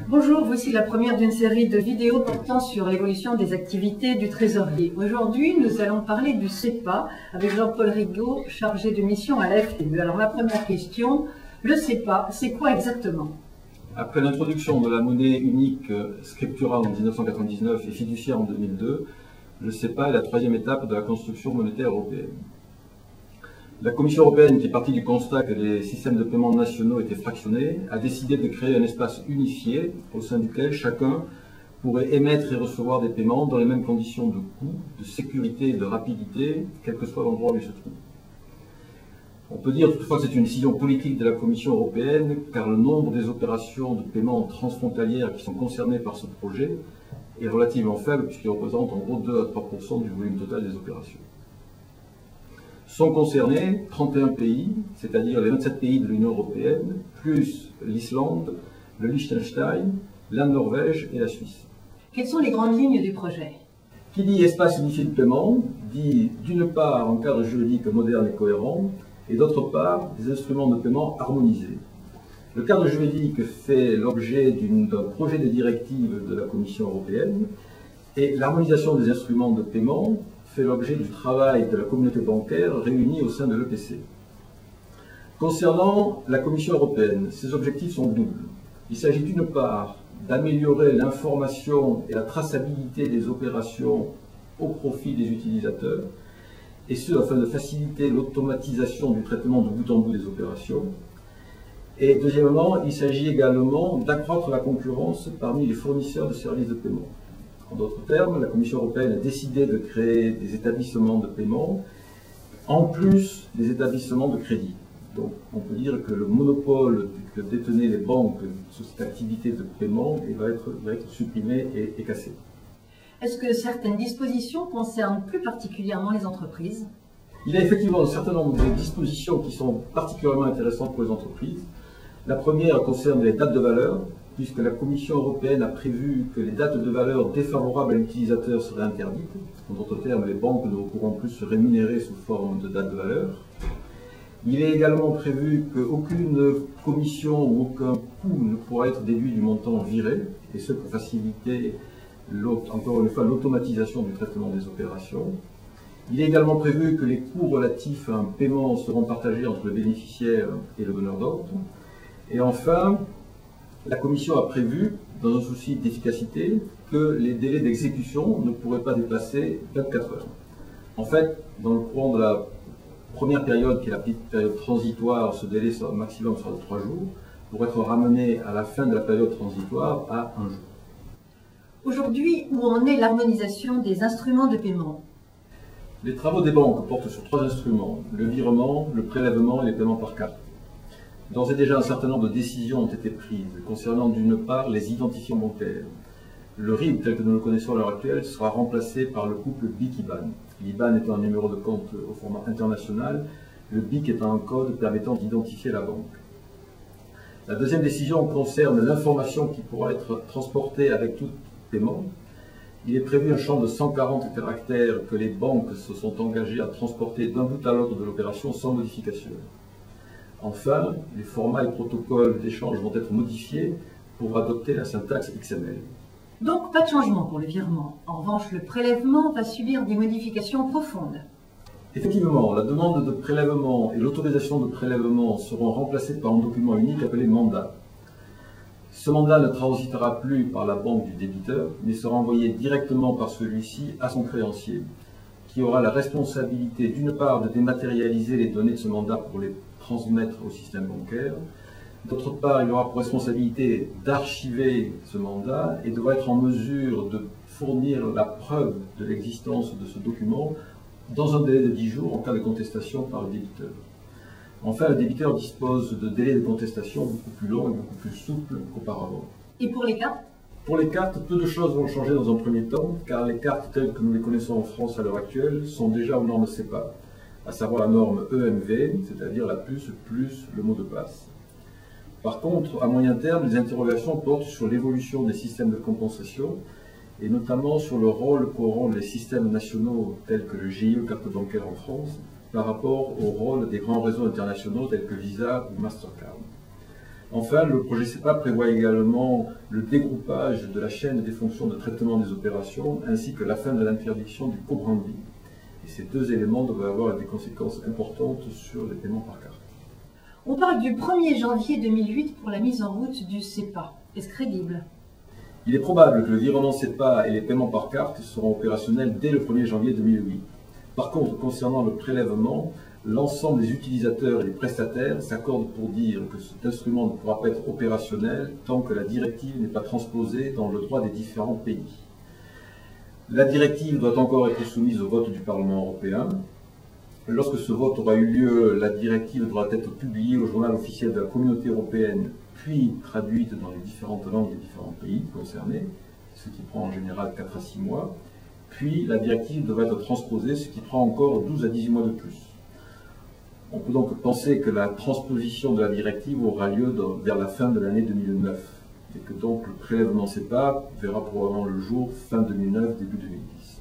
Bonjour, voici la première d'une série de vidéos portant sur l'évolution des activités du trésorier. Aujourd'hui, nous allons parler du CEPA avec Jean-Paul Rigaud, chargé de mission à la FTE. Alors ma première question, le CEPA, c'est quoi exactement? Après l'introduction de la monnaie unique Scriptura en 1999 et fiduciaire en 2002, le CEPA est la troisième étape de la construction monétaire européenne. La Commission européenne, qui est partie du constat que les systèmes de paiement nationaux étaient fractionnés, a décidé de créer un espace unifié au sein duquel chacun pourrait émettre et recevoir des paiements dans les mêmes conditions de coût, de sécurité et de rapidité, quel que soit l'endroit où il se trouve. On peut dire toutefois que c'est une décision politique de la Commission européenne, car le nombre des opérations de paiement transfrontalières qui sont concernées par ce projet est relativement faible, puisqu'il représente en gros 2 à 3% du volume total des opérations. Sont concernés 31 pays, c'est-à-dire les 27 pays de l'Union européenne, plus l'Islande, le Liechtenstein, la Norvège et la Suisse. Quelles sont les grandes lignes du projet? Qui dit espace unifié de paiement dit d'une part un cadre juridique moderne et cohérent, et d'autre part des instruments de paiement harmonisés. Le cadre juridique fait l'objet d'un projet de directive de la Commission européenne, et l'harmonisation des instruments de paiement fait l'objet du travail de la communauté bancaire réunie au sein de l'EPC. Concernant la Commission européenne, ses objectifs sont doubles. Il s'agit d'une part d'améliorer l'information et la traçabilité des opérations au profit des utilisateurs, et ce afin de faciliter l'automatisation du traitement de bout en bout des opérations. Et deuxièmement, il s'agit également d'accroître la concurrence parmi les fournisseurs de services de paiement. En d'autres termes, la Commission européenne a décidé de créer des établissements de paiement en plus des établissements de crédit. Donc on peut dire que le monopole que détenaient les banques sur cette activité de paiement va être supprimé et cassé. Est-ce que certaines dispositions concernent plus particulièrement les entreprises? Il y a effectivement un certain nombre de dispositions qui sont particulièrement intéressantes pour les entreprises. La première concerne les dates de valeur, puisque la Commission européenne a prévu que les dates de valeur défavorables à l'utilisateur seraient interdites. En d'autres termes, les banques ne pourront plus se rémunérer sous forme de date de valeur. Il est également prévu qu'aucune commission ou aucun coût ne pourra être déduit du montant viré, et ce pour faciliter, encore une fois, l'automatisation du traitement des opérations. Il est également prévu que les coûts relatifs à un paiement seront partagés entre le bénéficiaire et le donneur d'ordre. Et enfin, la Commission a prévu, dans un souci d'efficacité, que les délais d'exécution ne pourraient pas dépasser 24 heures. En fait, dans le courant de la première période, qui est la petite période transitoire, ce délai maximum sera de 3 jours, pour être ramené à la fin de la période transitoire à 1 jour. Aujourd'hui, où en est l'harmonisation des instruments de paiement? Les travaux des banques portent sur 3 instruments, le virement, le prélèvement et les paiements par carte. D'ores et déjà, un certain nombre de décisions ont été prises concernant d'une part les identifiants bancaires. Le RIB, tel que nous le connaissons à l'heure actuelle, sera remplacé par le couple BIC-IBAN. L'IBAN étant un numéro de compte au format international, le BIC étant un code permettant d'identifier la banque. La deuxième décision concerne l'information qui pourra être transportée avec tout paiement. Il est prévu un champ de 140 caractères que les banques se sont engagées à transporter d'un bout à l'autre de l'opération sans modification. Enfin, les formats et protocoles d'échange vont être modifiés pour adopter la syntaxe XML. Donc pas de changement pour le virement. En revanche, le prélèvement va subir des modifications profondes. Effectivement, la demande de prélèvement et l'autorisation de prélèvement seront remplacées par un document unique appelé mandat. Ce mandat ne transitera plus par la banque du débiteur, mais sera envoyé directement par celui-ci à son créancier, qui aura la responsabilité d'une part de dématérialiser les données de ce mandat pour les transmettre au système bancaire. D'autre part, il aura pour responsabilité d'archiver ce mandat et devra être en mesure de fournir la preuve de l'existence de ce document dans un délai de 10 jours en cas de contestation par le débiteur. Enfin, le débiteur dispose de délais de contestation beaucoup plus longs et beaucoup plus souples qu'auparavant. Et pour les cartes? Pour les cartes, peu de choses vont changer dans un premier temps, car les cartes telles que nous les connaissons en France à l'heure actuelle sont déjà aux normes CEPA, à savoir la norme EMV, c'est-à-dire la puce plus le mot de passe. Par contre, à moyen terme, les interrogations portent sur l'évolution des systèmes de compensation et notamment sur le rôle qu'auront les systèmes nationaux tels que le GIE carte bancaire en France par rapport au rôle des grands réseaux internationaux tels que Visa ou Mastercard. Enfin, le projet SEPA prévoit également le dégroupage de la chaîne des fonctions de traitement des opérations ainsi que la fin de l'interdiction du co-branding. Et ces deux éléments devraient avoir des conséquences importantes sur les paiements par carte. On parle du 1er janvier 2008 pour la mise en route du SEPA. Est-ce crédible? Il est probable que le virement SEPA et les paiements par carte seront opérationnels dès le 1er janvier 2008. Par contre, concernant le prélèvement, l'ensemble des utilisateurs et des prestataires s'accordent pour dire que cet instrument ne pourra pas être opérationnel tant que la directive n'est pas transposée dans le droit des différents pays. La directive doit encore être soumise au vote du Parlement européen. Lorsque ce vote aura eu lieu, la directive devra être publiée au journal officiel de la Communauté européenne, puis traduite dans les différentes langues des différents pays concernés, ce qui prend en général 4 à 6 mois. Puis la directive devra être transposée, ce qui prend encore 12 à 18 mois de plus. On peut donc penser que la transposition de la directive aura lieu vers la fin de l'année 2009 et que donc le prélèvement SEPA verra probablement le jour fin 2009, début 2010.